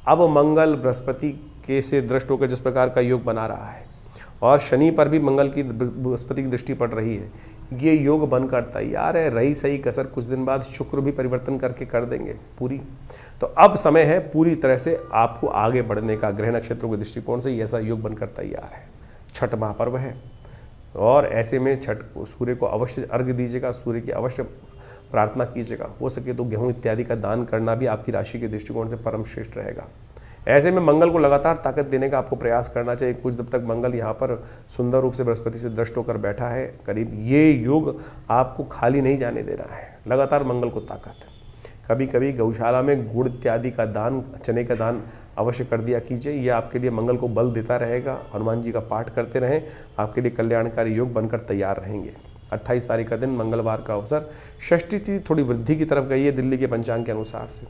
अब मंगल बृहस्पति के से दृष्ट होकर जिस प्रकार का योग बना रहा है और शनि पर भी मंगल की बृहस्पति की दृष्टि पड़ रही है, ये योग बनकर तैयार है। रही सही कसर कुछ दिन बाद शुक्र भी परिवर्तन करके कर देंगे पूरी। तो अब समय है पूरी तरह से आपको आगे बढ़ने का। ग्रह नक्षत्रों के दृष्टिकोण से ऐसा योग बनकर तैयार है। छठ महापर्व है और ऐसे में छठ सूर्य को अवश्य अर्घ्य दीजिएगा, सूर्य की अवश्य प्रार्थना कीजिएगा। हो सके तो गेहूं इत्यादि का दान करना भी आपकी राशि के दृष्टिकोण से परम श्रेष्ठ रहेगा। ऐसे में मंगल को लगातार ताकत देने का आपको प्रयास करना चाहिए। कुछ दिन तक मंगल यहाँ पर सुंदर रूप से बृहस्पति से दृष्ट होकर बैठा है करीब। ये योग आपको खाली नहीं जाने दे रहा है, लगातार मंगल को ताकत। कभी कभी गौशाला में गुड़ इत्यादि का दान, चने का दान अवश्य कर दिया कीजिए। यह आपके लिए मंगल को बल देता रहेगा। हनुमान जी का पाठ करते रहें, आपके लिए कल्याणकारी योग बनकर तैयार रहेंगे। 28 तारीख का दिन मंगलवार का अवसर, षष्ठी तिथि थोड़ी वृद्धि की तरफ गई है दिल्ली के पंचांग के अनुसार से।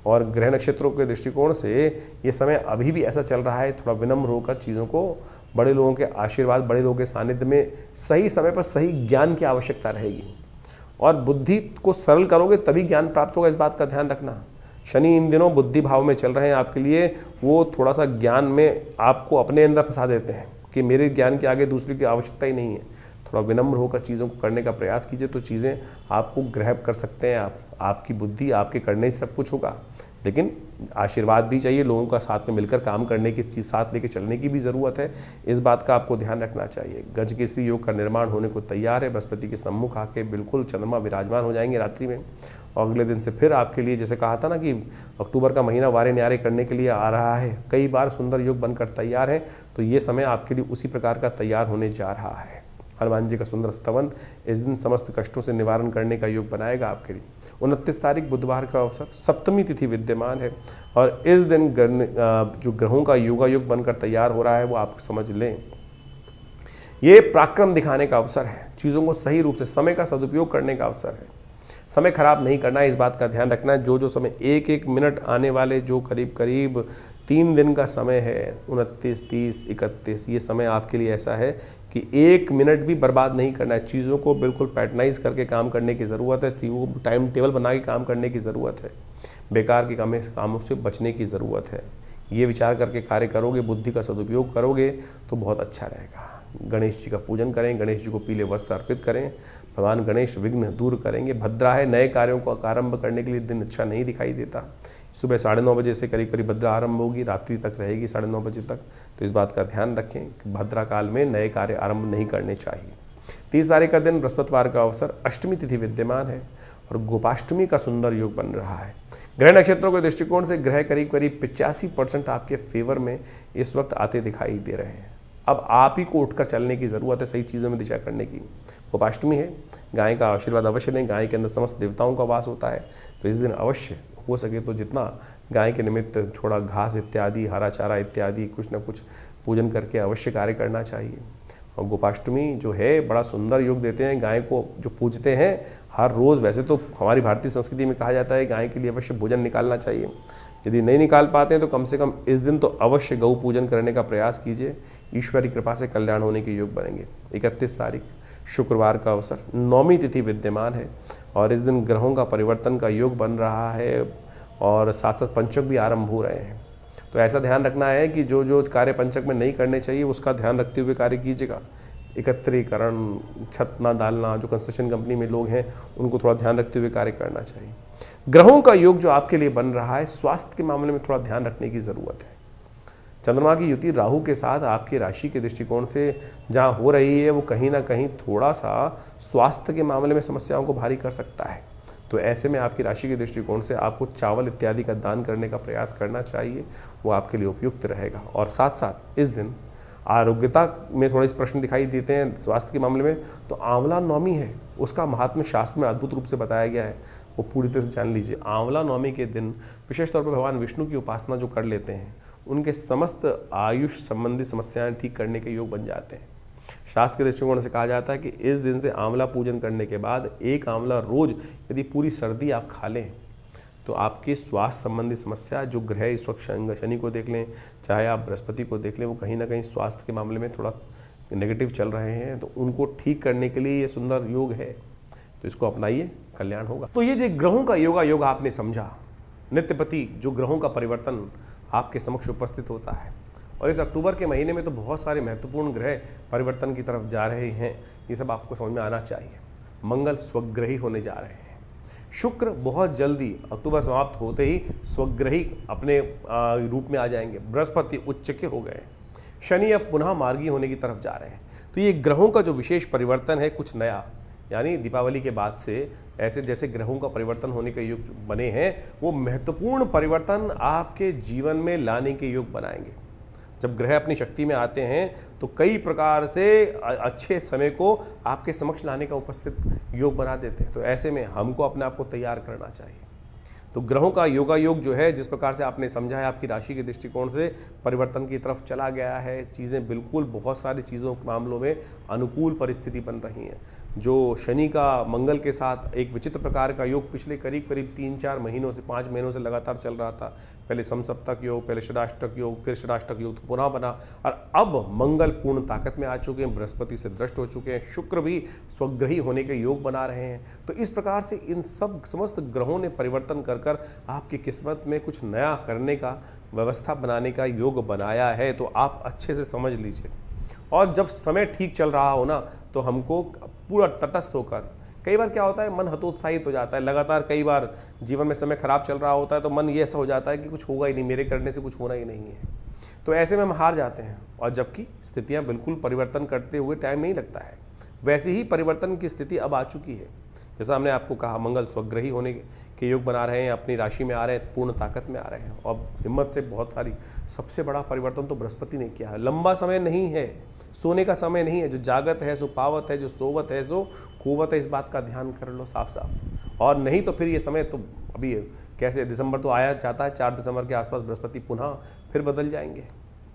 और ग्रह नक्षत्रों के दृष्टिकोण से ये समय अभी भी ऐसा चल रहा है, थोड़ा विनम्र होकर चीज़ों को, बड़े लोगों के आशीर्वाद, बड़े लोगों के सानिध्य में सही समय पर सही ज्ञान की आवश्यकता रहेगी। और बुद्धि को सरल करोगे तभी ज्ञान प्राप्त होगा, इस बात का ध्यान रखना। शनि इन दिनों बुद्धि भाव में चल रहे हैं आपके लिए, वो थोड़ा सा ज्ञान में आपको अपने अंदर फंसा देते हैं कि मेरे ज्ञान के आगे दूसरे की आवश्यकता ही नहीं है। थोड़ा विनम्र होकर चीज़ों को करने का प्रयास कीजिए तो चीज़ें आपको ग्रहण कर सकते हैं। आपकी बुद्धि, आपके करने से सब कुछ होगा, लेकिन आशीर्वाद भी चाहिए। लोगों का साथ में मिलकर काम करने की चीज़, साथ लेके चलने की भी ज़रूरत है। इस बात का आपको ध्यान रखना चाहिए। गज केसरी योग का निर्माण होने को तैयार है। बृहस्पति के सम्मुख आके बिल्कुल चंद्रमा विराजमान हो जाएंगे रात्रि में और अगले दिन से फिर आपके लिए, जैसे कहा था ना कि अक्टूबर का महीना वारे न्यारे करने के लिए आ रहा है, कई बार सुंदर योग बनकर तैयार है, तो ये समय आपके लिए उसी प्रकार का तैयार होने जा रहा है। हनुमान जी का सुंदर स्तवन इस दिन समस्त कष्टों से निवारण करने का योग बनाएगा आपके लिए। 29 तारीख बुधवार का अवसर, सप्तमी तिथि विद्यमान है और इस दिन जो ग्रहों का योगा योग बनकर तैयार हो रहा है वो आप समझ लें, ये पराक्रम दिखाने का अवसर है। चीज़ों को सही रूप से, समय का सदुपयोग करने का अवसर है। समय खराब नहीं करना है, इस बात का ध्यान रखना है। जो समय एक एक मिनट आने वाले, जो करीब करीब 3 दिन का समय है, 29, 30, 31, ये समय आपके लिए ऐसा है कि 1 मिनट भी बर्बाद नहीं करना है। चीज़ों को बिल्कुल पैटर्नाइज करके काम करने की ज़रूरत है, चीज़ों को टाइम टेबल बना के काम करने की ज़रूरत है, बेकार के कामों से बचने की ज़रूरत है। ये विचार करके कार्य करोगे, बुद्धि का सदुपयोग करोगे तो बहुत अच्छा रहेगा। गणेश जी का पूजन करें, गणेश जी को पीले वस्त्र अर्पित करें, भगवान गणेश विघ्न दूर करेंगे। भद्रा है, नए कार्यों को आरंभ करने के लिए दिन अच्छा नहीं दिखाई देता। सुबह 9:30 बजे से करीब करीब भद्रा आरंभ होगी, रात्रि तक रहेगी 9:30 बजे तक। तो इस बात का ध्यान रखें कि भद्रा काल में नए कार्य आरंभ नहीं करने चाहिए। 30 तारीख का दिन बृहस्पतिवार का अवसर, अष्टमी तिथि विद्यमान है और गोपाष्टमी का सुंदर योग बन रहा है। ग्रह नक्षत्रों के दृष्टिकोण से ग्रह करीब करीब 85% आपके फेवर में इस वक्त आते दिखाई दे रहे हैं। अब आप ही को उठकर चलने की ज़रूरत है, सही चीज़ों में दिशा करने की। गोपाष्टमी है, गाय का आशीर्वाद अवश्य लें। गाय के अंदर समस्त देवताओं का वास होता है, तो इस दिन अवश्य हो सके तो जितना गाय के निमित्त थोड़ा घास इत्यादि, हरा चारा इत्यादि कुछ न कुछ पूजन करके अवश्य कार्य करना चाहिए। और गोपाष्टमी जो है बड़ा सुंदर योग देते हैं। गाय को जो पूजते हैं हर रोज़, वैसे तो हमारी भारतीय संस्कृति में कहा जाता है गाय के लिए अवश्य भोजन निकालना चाहिए। यदि नहीं निकाल पाते हैं तो कम से कम इस दिन तो अवश्य गौ पूजन करने का प्रयास कीजिए। ईश्वरी कृपा से कल्याण होने के योग बनेंगे। 31 तारीख शुक्रवार का अवसर, 9वीं तिथि विद्यमान है और इस दिन ग्रहों का परिवर्तन का योग बन रहा है और साथ साथ पंचक भी आरंभ हो रहे हैं। तो ऐसा ध्यान रखना है कि जो जो कार्य पंचक में नहीं करने चाहिए उसका ध्यान रखते हुए कार्य कीजिएगा। एकत्रीकरण, छत ना डालना, जो कंस्ट्रक्शन कंपनी में लोग हैं उनको थोड़ा ध्यान रखते हुए कार्य करना चाहिए। ग्रहों का योग जो आपके लिए बन रहा है, स्वास्थ्य के मामले में थोड़ा ध्यान रखने की ज़रूरत है। चंद्रमा की युति राहु के साथ आपकी राशि के दृष्टिकोण से जहाँ हो रही है वो कहीं ना कहीं थोड़ा सा स्वास्थ्य के मामले में समस्याओं को भारी कर सकता है। तो ऐसे में आपकी राशि के दृष्टिकोण से आपको चावल इत्यादि का दान करने का प्रयास करना चाहिए, वो आपके लिए उपयुक्त रहेगा। और साथ साथ इस दिन आरोग्यता में थोड़े प्रश्न दिखाई देते हैं स्वास्थ्य के मामले में, तो आंवला नवमी है, उसका महात्म्य शास्त्र में अद्भुत रूप से बताया गया है, वो पूरी तरह से जान लीजिए। आंवला नवमी के दिन विशेष तौर पर भगवान विष्णु की उपासना जो कर लेते हैं उनके समस्त आयुष संबंधी समस्याएं ठीक करने के योग बन जाते हैं। शास्त्र के दृष्टिकोण से कहा जाता है कि इस दिन से आंवला पूजन करने के बाद एक आंवला रोज यदि पूरी सर्दी आप खा लें तो आपकी स्वास्थ्य संबंधी समस्या, जो ग्रह इस वक्त शनि को देख लें चाहे आप बृहस्पति को देख लें, वो कहीं ना कहीं स्वास्थ्य के मामले में थोड़ा नेगेटिव चल रहे हैं, तो उनको ठीक करने के लिए ये सुंदर योग है, तो इसको अपनाइए, कल्याण होगा। तो ये जो ग्रहों का योग आपने समझा, नित्यपति जो ग्रहों का परिवर्तन आपके समक्ष उपस्थित होता है और इस अक्टूबर के महीने में तो बहुत सारे महत्वपूर्ण ग्रह परिवर्तन की तरफ जा रहे हैं, ये सब आपको समझ में आना चाहिए। मंगल स्वग्रही होने जा रहे हैं, शुक्र बहुत जल्दी अक्टूबर समाप्त होते ही स्वग्रही अपने रूप में आ जाएंगे, बृहस्पति उच्च के हो गए, शनि अब पुनः मार्गी होने की तरफ जा रहे हैं। तो ये ग्रहों का जो विशेष परिवर्तन है कुछ नया, यानी दीपावली के बाद से ऐसे जैसे ग्रहों का परिवर्तन होने के योग बने हैं वो महत्वपूर्ण परिवर्तन आपके जीवन में लाने के योग बनाएंगे। जब ग्रह अपनी शक्ति में आते हैं तो कई प्रकार से अच्छे समय को आपके समक्ष लाने का उपस्थित योग बना देते हैं। तो ऐसे में हमको अपने आप को तैयार करना चाहिए। तो ग्रहों का योग जो है जिस प्रकार से आपने समझा है आपकी राशि के दृष्टिकोण से परिवर्तन की तरफ चला गया है, चीज़ें बिल्कुल बहुत सारी चीज़ों के मामलों में अनुकूल परिस्थिति बन रही हैं। जो शनि का मंगल के साथ एक विचित्र प्रकार का योग पिछले करीब 3-4 महीनों से 5 महीनों से लगातार चल रहा था, पहले समसप्तक योग, पहले षडाष्टक योग, फिर षडाष्टक योग तो पुनः बना और अब मंगल पूर्ण ताकत में आ चुके हैं, बृहस्पति से दृष्ट हो चुके हैं, शुक्र भी स्वग्रही होने के योग बना रहे हैं। तो इस प्रकार से इन सब समस्त ग्रहों ने परिवर्तन कर आपकी किस्मत में कुछ नया करने का, व्यवस्था बनाने का योग बनाया है। तो आप अच्छे से समझ लीजिए और जब समय ठीक चल रहा हो ना तो हमको पूरा तटस्थ होकर, कई बार क्या होता है मन हतोत्साहित हो जाता है, लगातार कई बार जीवन में समय खराब चल रहा होता है तो मन ये ऐसा हो जाता है कि कुछ होगा ही नहीं, मेरे करने से कुछ होना ही नहीं है, तो ऐसे में हम हार जाते हैं। और जबकि स्थितियां बिल्कुल परिवर्तन करते हुए टाइम नहीं लगता है, वैसे ही परिवर्तन की स्थिति अब आ चुकी है। जैसा हमने आपको कहा मंगल स्वग्रही होने के योग बना रहे हैं, अपनी राशि में आ रहे हैं, पूर्ण ताकत में आ रहे हैं और हिम्मत से बहुत सारी, सबसे बड़ा परिवर्तन तो बृहस्पति ने किया है। लंबा समय नहीं है, सोने का समय नहीं है, जो जागत है सो पावत है, जो सोवत है सो खोवत है, इस बात का ध्यान कर लो साफ साफ। और नहीं तो फिर ये समय तो अभी कैसे, दिसंबर तो आया जाता है, 4 दिसंबर के आसपास बृहस्पति पुनः फिर बदल जाएंगे,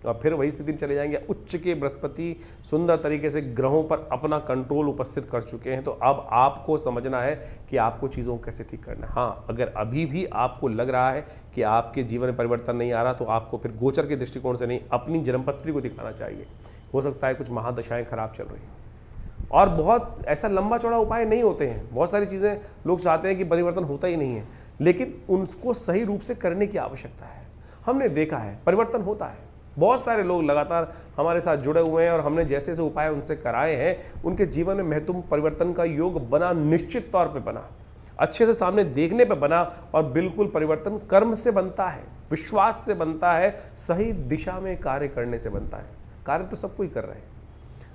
और फिर वही स्थिति में चले जाएंगे। उच्च के बृहस्पति सुंदर तरीके से ग्रहों पर अपना कंट्रोल उपस्थित कर चुके हैं। तो अब आपको समझना है कि आपको चीज़ों को कैसे ठीक करना है। हाँ, अगर अभी भी आपको लग रहा है कि आपके जीवन में परिवर्तन नहीं आ रहा, तो आपको फिर गोचर के दृष्टिकोण से नहीं, अपनी जन्मपत्री को दिखाना चाहिए। हो सकता है कुछ महादशाएं खराब चल रही हैं, और बहुत ऐसा लंबा चौड़ा उपाय नहीं होते हैं। बहुत सारी चीज़ें लोग चाहते हैं कि परिवर्तन होता ही नहीं है, लेकिन उनको सही रूप से करने की आवश्यकता है। हमने देखा है परिवर्तन होता है। बहुत सारे लोग लगातार हमारे साथ जुड़े हुए हैं, और हमने जैसे जैसे उपाय उनसे कराए हैं, उनके जीवन में महत्वपूर्ण परिवर्तन का योग बना, निश्चित तौर पे बना, अच्छे से सामने देखने पे बना। और बिल्कुल परिवर्तन कर्म से बनता है, विश्वास से बनता है, सही दिशा में कार्य करने से बनता है। कार्य तो सब कोई कर रहे हैं।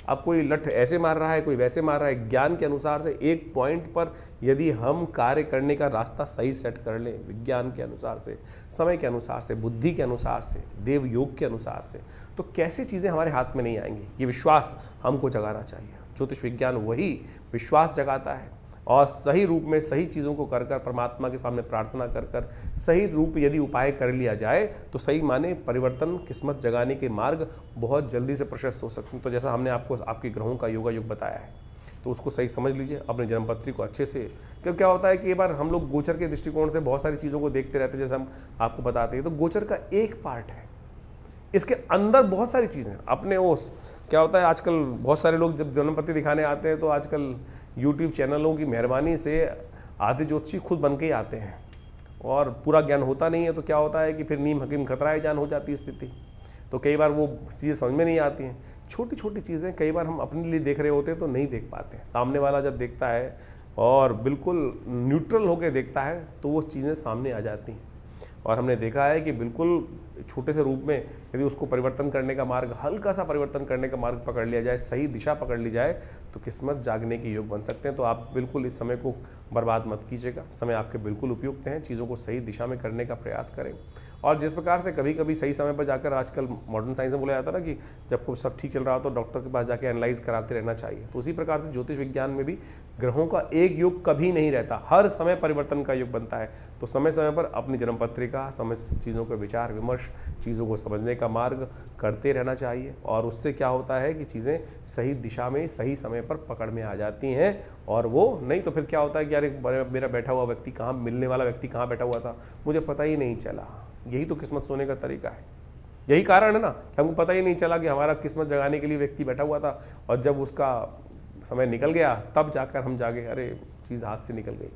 अब कोई लठ ऐसे मार रहा है, कोई वैसे मार रहा है। ज्ञान के अनुसार से एक पॉइंट पर यदि हम कार्य करने का रास्ता सही सेट कर लें, विज्ञान के अनुसार से, समय के अनुसार से, बुद्धि के अनुसार से, देव योग के अनुसार से, तो कैसी चीज़ें हमारे हाथ में नहीं आएंगी। ये विश्वास हमको जगाना चाहिए। ज्योतिष विज्ञान वही विश्वास जगाता है, और सही रूप में सही चीज़ों को कर कर, परमात्मा के सामने प्रार्थना कर कर, सही रूप यदि उपाय कर लिया जाए, तो सही माने परिवर्तन, किस्मत जगाने के मार्ग बहुत जल्दी से प्रशस्त हो सकते हैं। तो जैसा हमने आपको आपके ग्रहों का योगा योग बताया है, तो उसको सही समझ लीजिए, अपनी जन्मपत्री को अच्छे से। क्योंकि क्या होता है कि एक बार हम लोग गोचर के दृष्टिकोण से बहुत सारी चीज़ों को देखते रहते हैं, जैसे हम आपको बताते हैं, तो गोचर का एक पार्ट है, इसके अंदर बहुत सारी चीज़ें अपने ओस। क्या होता है आजकल बहुत सारे लोग जब जन्मपत्री दिखाने आते हैं, तो आजकल यूट्यूब चैनलों की मेहरबानी से आधे ज्योतिषी खुद बन के ही आते हैं, और पूरा ज्ञान होता नहीं है। तो क्या होता है कि फिर नीम हकीम खतराए जान हो जाती है स्थिति। तो कई बार वो चीज़ें समझ में नहीं आती हैं। छोटी छोटी चीज़ें कई बार हम अपने लिए देख रहे होते हैं तो नहीं देख पाते। सामने वाला जब देखता है और बिल्कुल न्यूट्रल होकर देखता है, तो वो चीज़ें सामने आ जाती हैं। और हमने देखा है कि बिल्कुल छोटे से रूप में यदि उसको परिवर्तन करने का मार्ग, हल्का सा परिवर्तन करने का मार्ग पकड़ लिया जाए, सही दिशा पकड़ ली जाए, तो किस्मत जागने के योग बन सकते हैं। तो आप बिल्कुल इस समय को बर्बाद मत कीजिएगा। समय आपके बिल्कुल उपयुक्त हैं, चीज़ों को सही दिशा में करने का प्रयास करें। और जिस प्रकार से कभी कभी सही समय पर जाकर, आजकल मॉडर्न साइंस में बोला जाता है ना कि जब को सब ठीक चल रहा हो तो डॉक्टर के पास जाकर एनालाइज कराते रहना चाहिए। तो उसी प्रकार से ज्योतिष विज्ञान में भी ग्रहों का एक योग कभी नहीं रहता, हर समय परिवर्तन का योग बनता है। तो समय समय पर अपनी जन्मपत्रिका, समय चीज़ों का विचार विमर्श, चीज़ों को समझने का मार्ग करते रहना चाहिए। और उससे क्या होता है कि चीज़ें सही दिशा में सही समय पर पकड़ में आ जाती हैं। और वो नहीं तो फिर क्या होता है कि यार मेरा बैठा हुआ व्यक्ति कहाँ, मिलने वाला व्यक्ति कहाँ बैठा हुआ था, मुझे पता ही नहीं चला। यही तो किस्मत सोने का तरीका है। यही कारण है ना कि हमको पता ही नहीं चला कि हमारा किस्मत जगाने के लिए व्यक्ति बैठा हुआ था, और जब उसका समय निकल गया तब जाकर हम जागे, अरे चीज़ हाथ से निकल गई।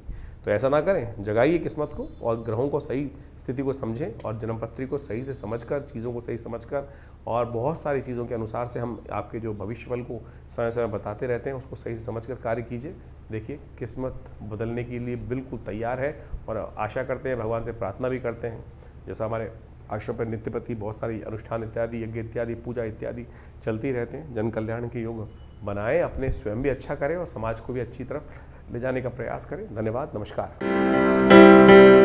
तो ऐसा ना करें, जगाइए किस्मत को, और ग्रहों को सही स्थिति को समझें, और जन्मपत्री को सही से समझकर, चीज़ों को सही समझकर, और बहुत सारी चीज़ों के अनुसार से हम आपके जो भविष्यफल को समय समय बताते रहते हैं, उसको सही से समझकर कार्य कीजिए। देखिए किस्मत बदलने के लिए बिल्कुल तैयार है, और आशा करते हैं, भगवान से प्रार्थना भी करते हैं। जैसा हमारे आश्रम पर नित्य प्रति बहुत सारी अनुष्ठान इत्यादि, यज्ञ इत्यादि, पूजा इत्यादि चलती रहते हैं। जन कल्याण के योग बनाएं, अपने स्वयं भी अच्छा करें और समाज को भी अच्छी तरफ ले जाने का प्रयास करें। धन्यवाद, नमस्कार।